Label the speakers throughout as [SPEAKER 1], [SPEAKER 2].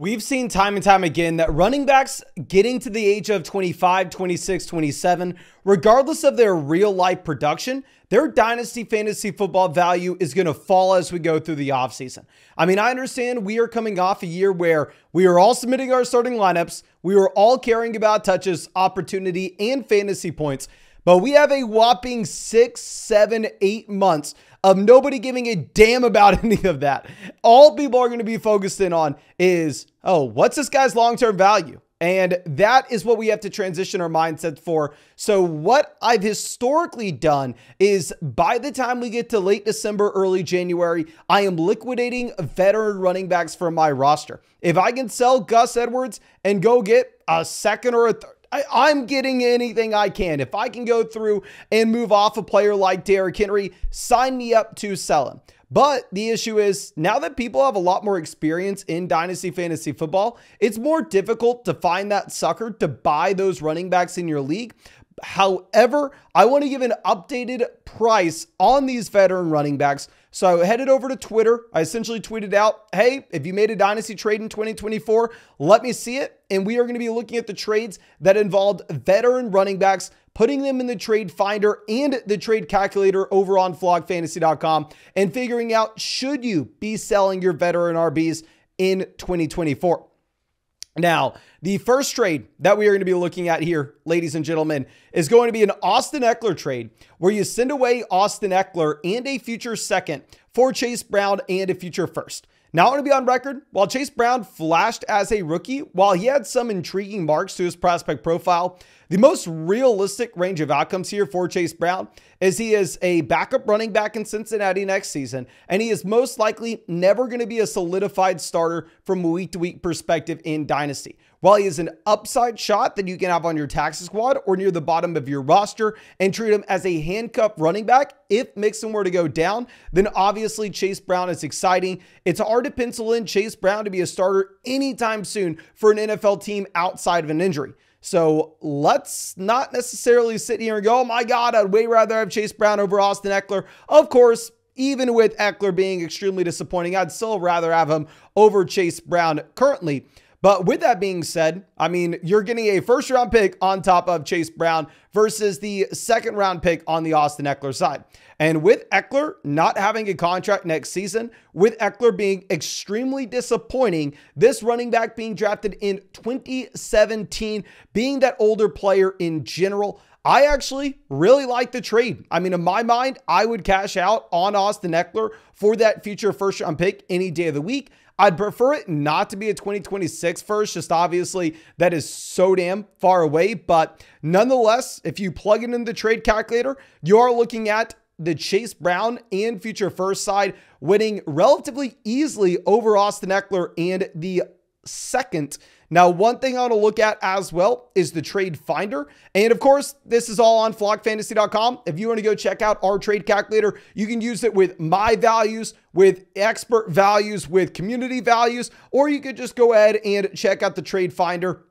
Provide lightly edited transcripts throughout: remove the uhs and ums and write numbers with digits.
[SPEAKER 1] We've seen time and time again that running backs getting to the age of 25, 26, 27, regardless of their real life production, their dynasty fantasy football value is going to fall as we go through the offseason. I mean, I understand we are coming off a year where we are all submitting our starting lineups. We were all caring about touches, opportunity, and fantasy points. But we have a whopping 6, 7, 8 months of nobody giving a damn about any of that. All people are going to be focused in on is, oh, what's this guy's long-term value? And that is what we have to transition our mindset for. So what I've historically done is by the time we get to late December, early January, I am liquidating veteran running backs from my roster. If I can sell Gus Edwards and go get a second or a third, I'm getting anything I can. If I can go through and move off a player like Derrick Henry, sign me up to sell him. But the issue is now that people have a lot more experience in dynasty fantasy football, it's more difficult to find that sucker to buy those running backs in your league. However, I want to give an updated price on these veteran running backs. So I headed over to Twitter. I essentially tweeted out, hey, if you made a dynasty trade in 2024, let me see it. And we are going to be looking at the trades that involved veteran running backs, putting them in the trade finder and the trade calculator over on flogfantasy.com and figuring out, should you be selling your veteran RBs in 2024? Now, the first trade that we are going to be looking at here, ladies and gentlemen, is going to be an Austin Ekeler trade where you send away Austin Ekeler and a future second for Chase Brown and a future first. Now, I want to be on record. While Chase Brown flashed as a rookie, while he had some intriguing marks to his prospect profile, the most realistic range of outcomes here for Chase Brown is he is a backup running back in Cincinnati next season, and he is most likely never going to be a solidified starter from a week-to-week perspective in Dynasty. While he is an upside shot that you can have on your taxi squad or near the bottom of your roster and treat him as a handcuffed running back, if Mixon were to go down, then obviously Chase Brown is exciting. It's hard to pencil in Chase Brown to be a starter anytime soon for an NFL team outside of an injury. So let's not necessarily sit here and go, oh my God, I'd way rather have Chase Brown over Austin Ekeler. Of course, even with Ekeler being extremely disappointing, I'd still rather have him over Chase Brown currently. But with that being said, I mean, you're getting a first round pick on top of Chase Brown versus the second round pick on the Austin Ekeler side. And with Ekeler not having a contract next season, with Ekeler being extremely disappointing, this running back being drafted in 2017, being that older player in general, I actually really like the trade. I mean, in my mind, I would cash out on Austin Ekeler for that future first round pick any day of the week. I'd prefer it not to be a 2026 first, just obviously that is so damn far away. But nonetheless, if you plug it in the trade calculator, you are looking at the Chase Brown and future first side winning relatively easily over Austin Ekeler and the second. Now, one thing I want to look at as well is the trade finder. And of course, this is all on flogfantasy.com. If you want to go check out our trade calculator, you can use it with my values, with expert values, with community values, or you could just go ahead and check out the trade finder.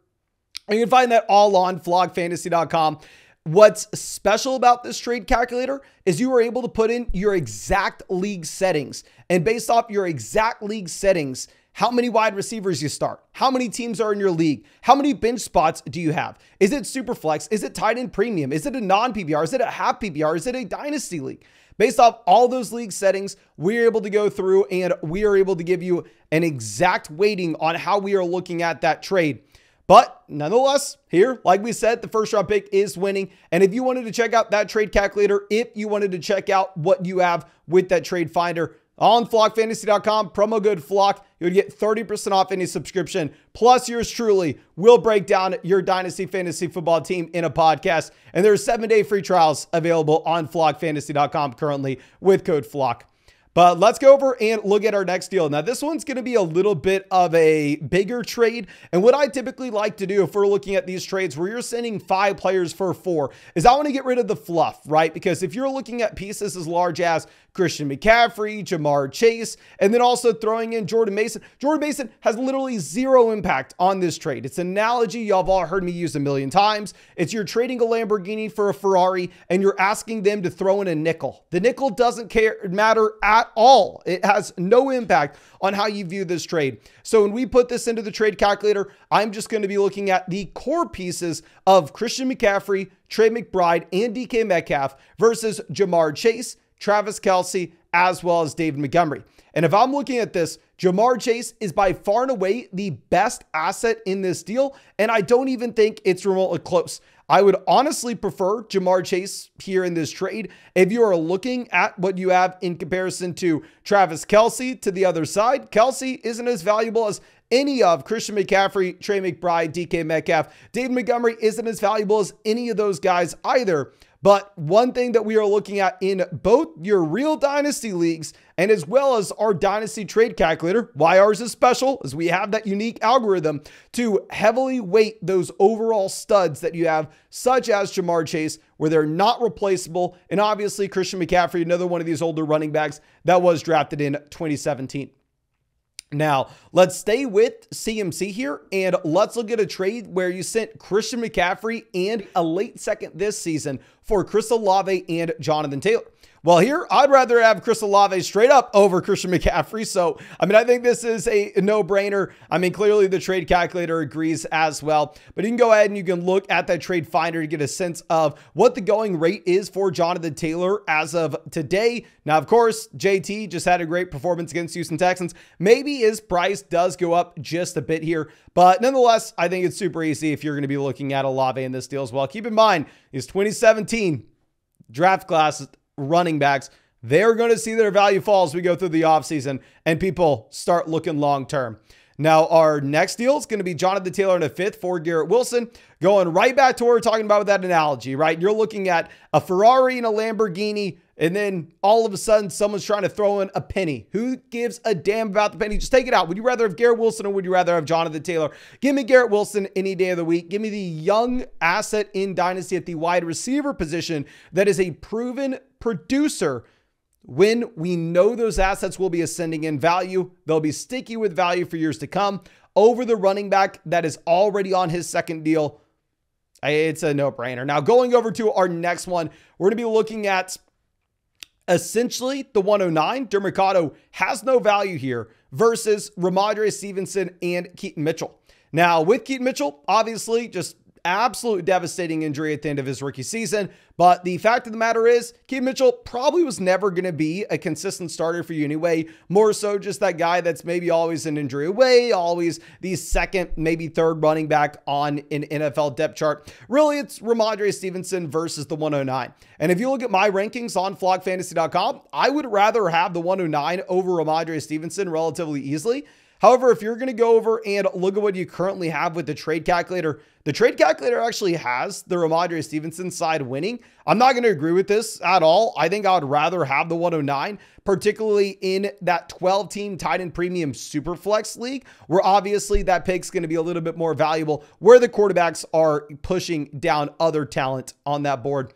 [SPEAKER 1] You can find that all on flogfantasy.com. What's special about this trade calculator is you are able to put in your exact league settings. And based off your exact league settings, how many wide receivers you start, how many teams are in your league, how many bench spots do you have? Is it super flex? Is it tight end premium? Is it a non-PPR? Is it a half PPR? Is it a dynasty league? Based off all those league settings, we're able to go through and we are able to give you an exact weighting on how we are looking at that trade. But nonetheless, here, like we said, the first round pick is winning. And if you wanted to check out that trade calculator, if you wanted to check out what you have with that trade finder, on flogfantasy.com, promo code FLOG, you would get 30% off any subscription. Plus, yours truly will break down your Dynasty Fantasy Football team in a podcast. And there are 7-day free trials available on flogfantasy.com currently with code FLOG. But let's go over and look at our next deal. Now, this one's going to be a little bit of a bigger trade. And what I typically like to do if we're looking at these trades where you're sending 5 players for 4 is I want to get rid of the fluff, right? Because if you're looking at pieces as large as Christian McCaffrey, Jamar Chase, and then also throwing in Jordan Mason. Jordan Mason has literally zero impact on this trade. It's an analogy y'all have all heard me use a million times. It's you're trading a Lamborghini for a Ferrari and you're asking them to throw in a nickel. The nickel doesn't matter at all. It has no impact on how you view this trade. So when we put this into the trade calculator, I'm just going to be looking at the core pieces of Christian McCaffrey, Trey McBride, and DK Metcalf versus Jamar Chase, Travis Kelce, as well as David Montgomery. And if I'm looking at this, Jamar Chase is by far and away the best asset in this deal, and I don't even think it's remotely close. I would honestly prefer Jamar Chase here in this trade. If you are looking at what you have in comparison to Travis Kelce to the other side, Kelce isn't as valuable as any of Christian McCaffrey, Trey McBride, DK Metcalf. David Montgomery isn't as valuable as any of those guys either. But one thing that we are looking at in both your real dynasty leagues and as well as our dynasty trade calculator, why ours is special, is we have that unique algorithm to heavily weight those overall studs that you have, such as Jamar Chase, where they're not replaceable. And obviously Christian McCaffrey, another one of these older running backs that was drafted in 2017. Now, let's stay with CMC here, and let's look at a trade where you sent Christian McCaffrey and a late second this season for Chris Olave and Jonathan Taylor. Well, here, I'd rather have Chris Olave straight up over Christian McCaffrey. So, I mean, I think this is a no-brainer. I mean, clearly the trade calculator agrees as well. But you can go ahead and you can look at that trade finder to get a sense of what the going rate is for Jonathan Taylor as of today. Now, of course, JT just had a great performance against Houston Texans. Maybe his price does go up just a bit here. But nonetheless, I think it's super easy if you're going to be looking at Olave in this deal as well. Keep in mind, his 2017 draft class running backs, they're going to see their value fall as we go through the offseason and people start looking long-term. Now, our next deal is going to be Jonathan Taylor in a fifth for Garrett Wilson. Going right back to what we're talking about with that analogy, right? You're looking at a Ferrari and a Lamborghini, and then all of a sudden someone's trying to throw in a penny. Who gives a damn about the penny? Just take it out. Would you rather have Garrett Wilson or would you rather have Jonathan Taylor? Give me Garrett Wilson any day of the week. Give me the young asset in Dynasty at the wide receiver position that is a proven producer. When we know those assets will be ascending in value, they'll be sticky with value for years to come over the running back that is already on his second deal. It's a no-brainer. Now, going over to our next one, we're going to be looking at essentially the 109. Dermocado has no value here versus Ramondre Stevenson and Keaton Mitchell. Now, with Keaton Mitchell, obviously just absolute devastating injury at the end of his rookie season. But the fact of the matter is, Keaton Mitchell probably was never going to be a consistent starter for you anyway. More so just that guy that's maybe always an injury away, always the second, maybe third running back on an NFL depth chart. Really, it's Ramondre Stevenson versus the 109. And if you look at my rankings on flockfantasy.com, I would rather have the 109 over Ramondre Stevenson relatively easily. However, if you're going to go over and look at what you currently have with the trade calculator, the trade calculator actually has the Ramondre Stevenson side winning. I'm not going to agree with this at all. I think I would rather have the 109, particularly in that 12-team tight end premium superflex league, where obviously that pick's going to be a little bit more valuable, where the quarterbacks are pushing down other talent on that board.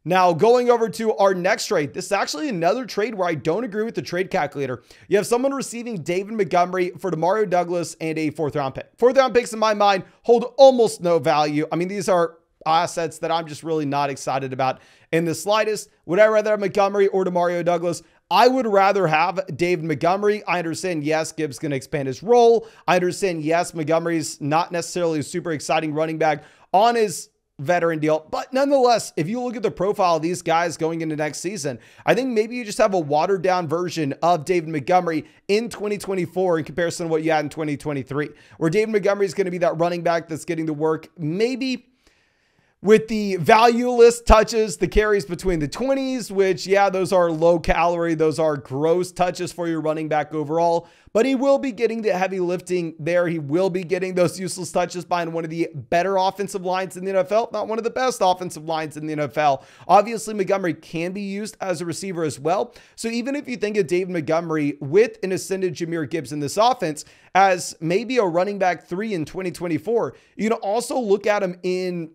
[SPEAKER 1] Now, going over to our next trade, this is actually another trade where I don't agree with the trade calculator. You have someone receiving David Montgomery for Demario Douglas and a fourth-round pick. Fourth-round picks, in my mind, hold almost no value. I mean, these are assets that I'm just really not excited about in the slightest. Would I rather have Montgomery or Demario Douglas? I would rather have David Montgomery. I understand, yes, Gibbs going to expand his role. I understand, yes, Montgomery's not necessarily a super exciting running back on his veteran deal. But nonetheless, if you look at the profile of these guys going into next season, I think maybe you just have a watered down version of David Montgomery in 2024 in comparison to what you had in 2023, where David Montgomery is going to be that running back that's getting to work maybe with the valueless touches, the carries between the 20s, which, yeah, those are low calorie. Those are gross touches for your running back overall, but he will be getting the heavy lifting there. He will be getting those useless touches behind one of the better offensive lines in the NFL, not one of the best offensive lines in the NFL. Obviously, Montgomery can be used as a receiver as well. So even if you think of David Montgomery with an ascended Jahmyr Gibbs in this offense as maybe a running back 3 in 2024, you can also look at him in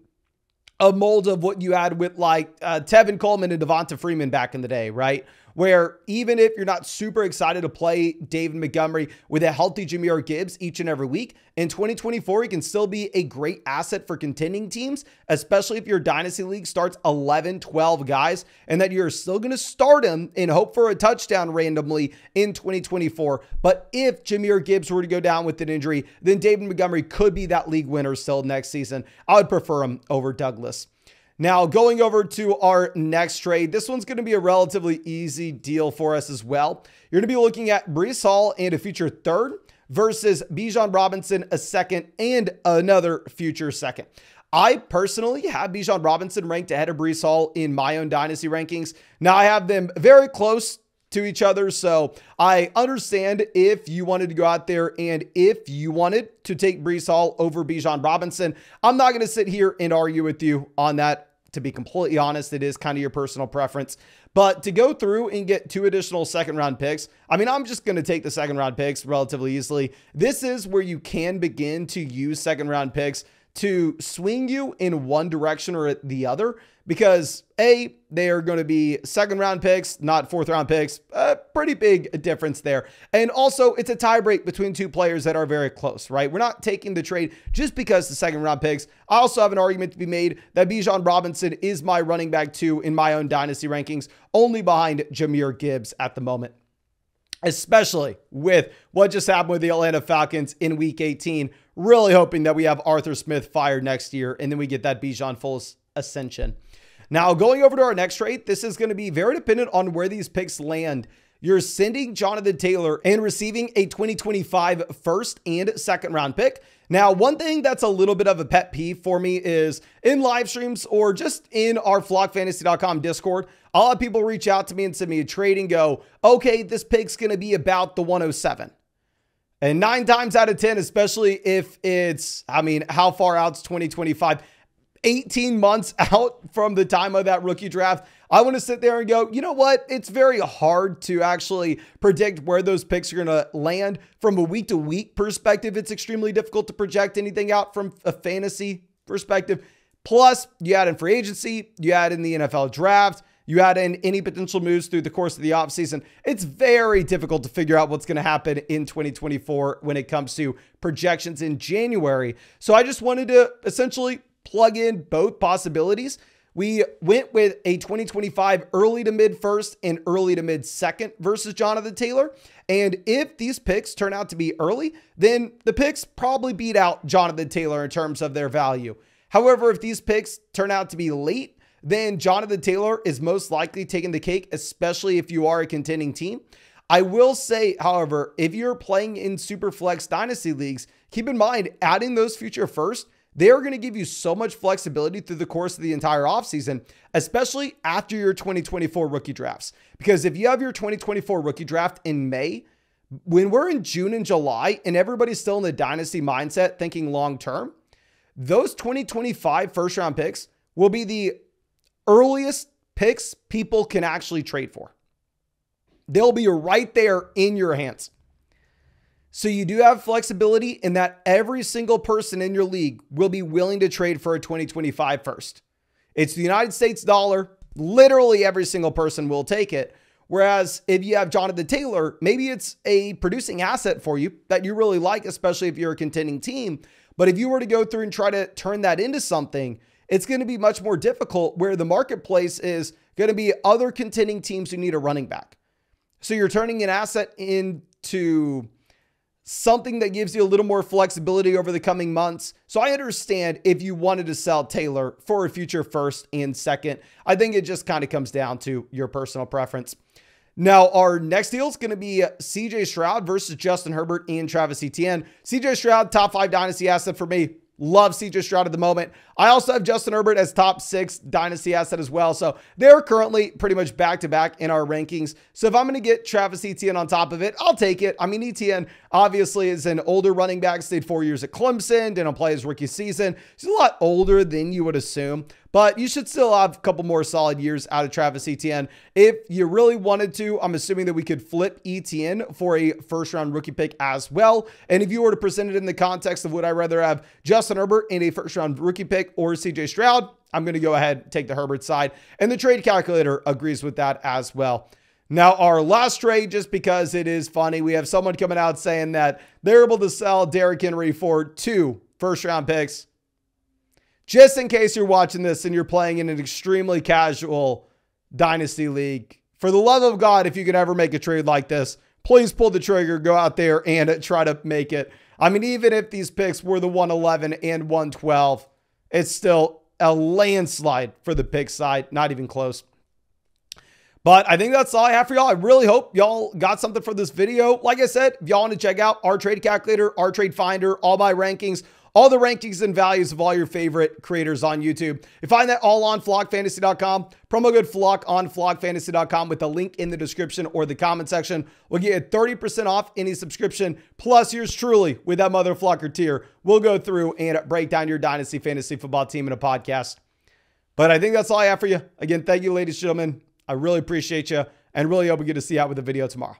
[SPEAKER 1] a mold of what you had with like Tevin Coleman and Devonta Freeman back in the day, right? where even if you're not super excited to play David Montgomery with a healthy Jahmyr Gibbs each and every week, in 2024, he can still be a great asset for contending teams, especially if your dynasty league starts 11, 12 guys, and that you're still going to start him and hope for a touchdown randomly in 2024. But if Jahmyr Gibbs were to go down with an injury, then David Montgomery could be that league winner still next season. I would prefer him over Douglas. Now, going over to our next trade, this one's going to be a relatively easy deal for us as well. You're going to be looking at Breece Hall and a future third versus Bijan Robinson, a second, and another future second. I personally have Bijan Robinson ranked ahead of Breece Hall in my own dynasty rankings. Now, I have them very close to each other, so I understand if you wanted to go out there and if you wanted to take Breece Hall over Bijan Robinson. I'm not going to sit here and argue with you on that. To be completely honest, it is kind of your personal preference. But to go through and get 2 additional second-round picks, I mean, I'm just going to take the second-round picks relatively easily. This is where you can begin to use second-round picks to swing you in one direction or the other, because A, they are going to be second-round picks, not fourth-round picks. A pretty big difference there. And also, it's a tiebreak between 2 players that are very close, right? We're not taking the trade just because the second-round picks. I also have an argument to be made that Bijan Robinson is my running back 2 in my own dynasty rankings, only behind Jahmyr Gibbs at the moment, especially with what just happened with the Atlanta Falcons in Week 18. Really hoping that we have Arthur Smith fired next year, and then we get that Bijan full ascension. Now, going over to our next trade, this is going to be very dependent on where these picks land. You're sending Jonathan Taylor and receiving a 2025 first and second round pick. Now, one thing that's a little bit of a pet peeve for me is in live streams or just in our flockfantasy.com Discord, I'll have people reach out to me and send me a trade and go, okay, this pick's going to be about the 107. And 9 times out of 10, especially if it's, I mean, how far out's 2025? 18 months out from the time of that rookie draft, I want to sit there and go, you know what? It's very hard to actually predict where those picks are going to land from a week-to-week perspective. It's extremely difficult to project anything out from a fantasy perspective. Plus, you add in free agency, you add in the NFL draft, you add in any potential moves through the course of the offseason. It's very difficult to figure out what's going to happen in 2024 when it comes to projections in January. So I just wanted to essentially plug in both possibilities. We went with a 2025 early to mid first and early to mid second versus Jonathan Taylor. And if these picks turn out to be early, then the picks probably beat out Jonathan Taylor in terms of their value. However, if these picks turn out to be late, then Jonathan Taylor is most likely taking the cake, especially if you are a contending team. I will say, however, if you're playing in super flex dynasty leagues, keep in mind adding those future first, they are going to give you so much flexibility through the course of the entire offseason, especially after your 2024 rookie drafts. Because if you have your 2024 rookie draft in May, when we're in June and July and everybody's still in the dynasty mindset thinking long-term, those 2025 first-round picks will be the earliest picks people can actually trade for. They'll be right there in your hands. So you do have flexibility in that every single person in your league will be willing to trade for a 2025 first. It's the United States dollar. Literally every single person will take it. Whereas if you have Jonathan Taylor, maybe it's a producing asset for you that you really like, especially if you're a contending team. But if you were to go through and try to turn that into something, it's going to be much more difficult where the marketplace is going to be other contending teams who need a running back. So you're turning an asset into something that gives you a little more flexibility over the coming months. So I understand if you wanted to sell Taylor for a future first and second. I think it just kind of comes down to your personal preference. Now, our next deal is going to be CJ Stroud versus Justin Herbert and Travis Etienne. CJ Stroud, top 5 dynasty asset for me. Love CJ Stroud at the moment. I also have Justin Herbert as top 6 dynasty asset as well. So they're currently pretty much back-to-back in our rankings. So if I'm going to get Travis Etienne on top of it, I'll take it. I mean, Etienne obviously is an older running back, stayed 4 years at Clemson, didn't play his rookie season. He's a lot older than you would assume, but you should still have a couple more solid years out of Travis Etienne. If you really wanted to, I'm assuming that we could flip Etienne for a first-round rookie pick as well. And if you were to present it in the context of would I rather have Justin Herbert in a first-round rookie pick or CJ Stroud, I'm going to go ahead and take the Herbert side. And the trade calculator agrees with that as well. Now, our last trade, just because it is funny, we have someone coming out saying that they're able to sell Derrick Henry for 2 first-round picks. Just in case you're watching this and you're playing in an extremely casual Dynasty league, for the love of God, if you can ever make a trade like this, please pull the trigger, go out there and try to make it. I mean, even if these picks were the 111 and 112, it's still a landslide for the pick side, not even close. But I think that's all I have for y'all. I really hope y'all got something for this video. Like I said, if y'all want to check out our trade calculator, our trade finder, all my rankings, all the rankings and values of all your favorite creators on YouTube, you find that all on flockfantasy.com. Promo code FLOCK on flockfantasy.com with the link in the description or the comment section. We'll get you 30% off any subscription, plus yours truly with that mother flocker tier. We'll go through and break down your Dynasty Fantasy Football team in a podcast. But I think that's all I have for you. Again, thank you, ladies and gentlemen. I really appreciate you and really hope we get to see you out with the video tomorrow.